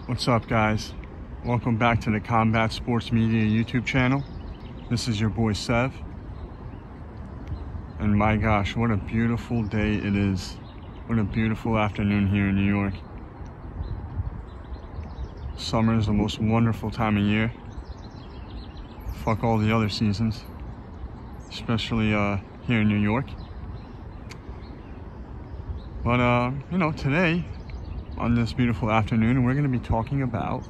What's up, guys? Welcome back to the Combat Sports Media YouTube channel. This is your boy Sev. And my gosh, what a beautiful day it is. What a beautiful afternoon here in New York. Summer is the most wonderful time of year. Fuck all the other seasons. Especially here in New York. But today, on this beautiful afternoon, we're going to be talking about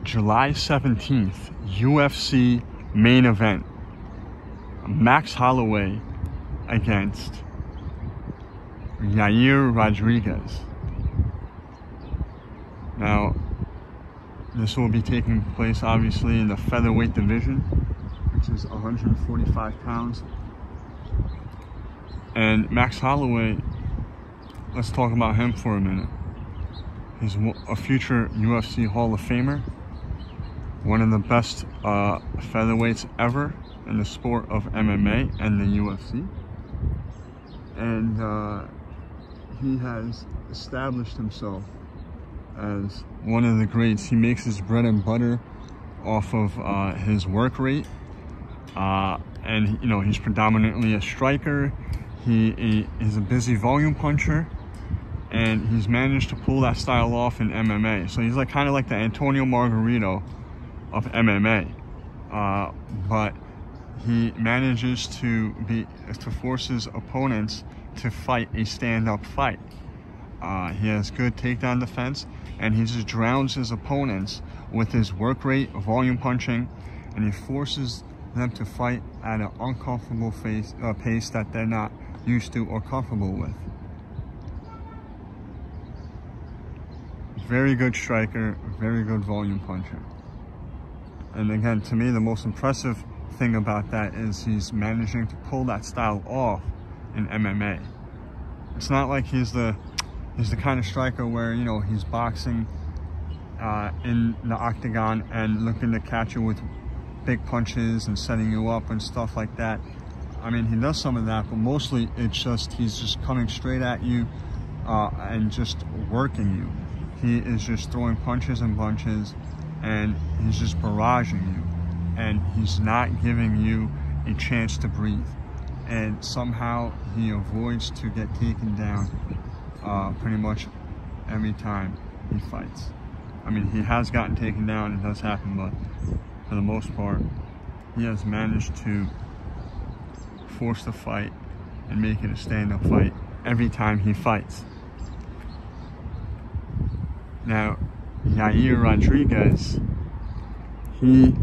July 17th UFC main event. Max Holloway against Yair Rodriguez. Now, this will be taking place obviously in the featherweight division, which is 145 pounds. And Max Holloway, let's talk about him for a minute. He's a future UFC Hall of Famer, one of the best featherweights ever in the sport of MMA and the UFC. And he has established himself as one of the greats. He makes his bread and butter off of his work rate. And he's predominantly a striker. He is a busy volume puncher, and he's managed to pull that style off in MMA. So he's kind of like the Antonio Margarito of MMA, but he manages to force his opponents to fight a stand-up fight. He has good takedown defense, and he just drowns his opponents with his work rate, volume punching, and he forces them to fight at an uncomfortable pace that they're not used to or comfortable with. Very good striker, very good volume puncher. And again, to me, the most impressive thing about that is he's managing to pull that style off in MMA. It's not like he's the kind of striker where, he's boxing in the octagon and looking to catch you with big punches and setting you up and stuff like that. I mean, he does some of that, but mostly he's just coming straight at you and just working you. He is just throwing punches and bunches, and he's just barraging you, and he's not giving you a chance to breathe. And somehow he avoids to get taken down pretty much every time he fights. I mean, he has gotten taken down, it does happen, but for the most part, he has managed to force the fight and make it a stand-up fight every time he fights. Now, Yair Rodriguez, he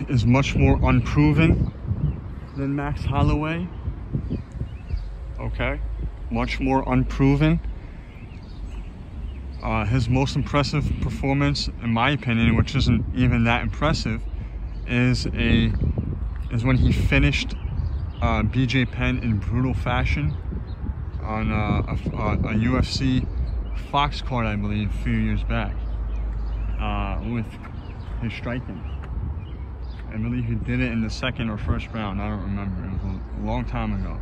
is much more unproven than Max Holloway. Okay, much more unproven. His most impressive performance, in my opinion, which isn't even that impressive, is when he finished BJ Penn in brutal fashion on a UFC Fox card, I believe, a few years back, with his striking. I believe he did it in the second or first round. I don't remember. It was a long time ago.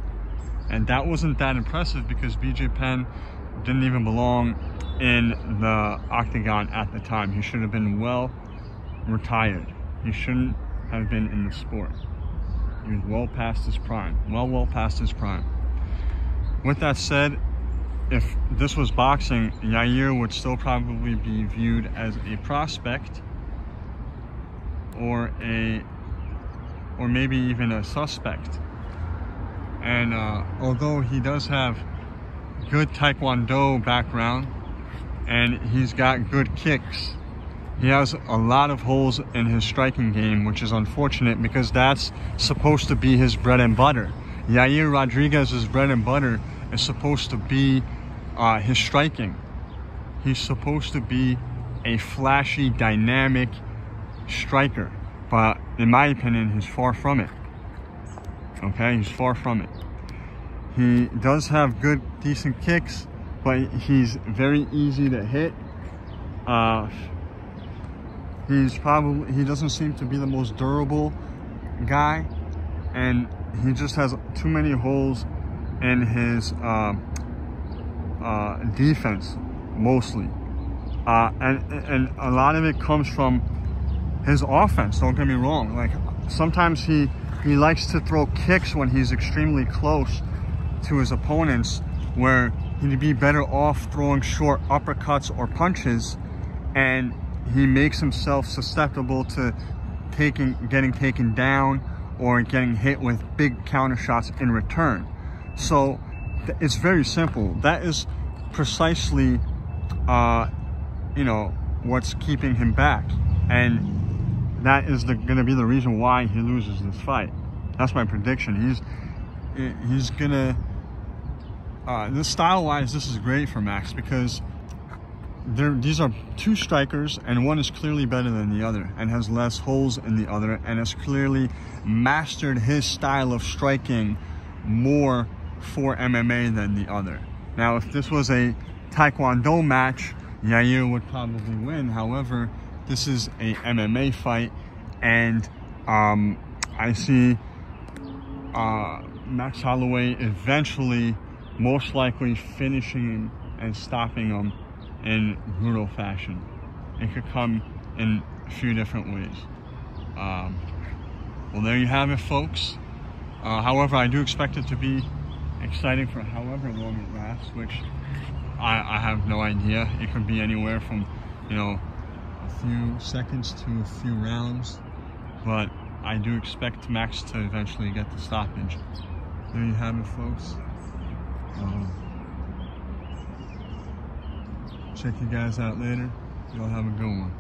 And that wasn't that impressive because BJ Penn didn't even belong in the octagon at the time. He should have been well retired. He shouldn't have been in the sport. He was well past his prime. Well past his prime. With that said, if this was boxing, Yair would still probably be viewed as a prospect or maybe even a suspect. And although he does have good Taekwondo background and he's got good kicks, he has a lot of holes in his striking game, which is unfortunate because that's supposed to be his bread and butter. Yair Rodriguez's bread and butter is supposed to be his striking. He's supposed to be a flashy, dynamic striker, but in my opinion, he's far from it. Okay, he's far from it. He does have good, decent kicks, but he's very easy to hit. He doesn't seem to be the most durable guy, and he just has too many holes in his defense. mostly. And a lot of it comes from his offense, don't get me wrong. Like, sometimes he likes to throw kicks when he's extremely close to his opponents, where he'd be better off throwing short uppercuts or punches, and he makes himself susceptible to getting taken down or getting hit with big counter shots in return. So it's very simple. That is precisely you know, what's keeping him back, and that is gonna be the reason why he loses this fight. That's my prediction. He's gonna this style-wise, this is great for Max, because these are two strikers, and one is clearly better than the other and has less holes in the other, and has clearly mastered his style of striking more for MMA than the other. Now, if this was a Taekwondo match, Yair would probably win. However, this is a MMA fight, and I see Max Holloway eventually, most likely, finishing him and stopping him in brutal fashion. It could come in a few different ways. Well, there you have it, folks. However, I do expect it to be exciting for however long it lasts, which I have no idea. It could be anywhere from, you know, a few seconds to a few rounds, but I do expect Max to eventually get the stoppage. There you have it, folks. Check you guys out later. Y'all have a good one.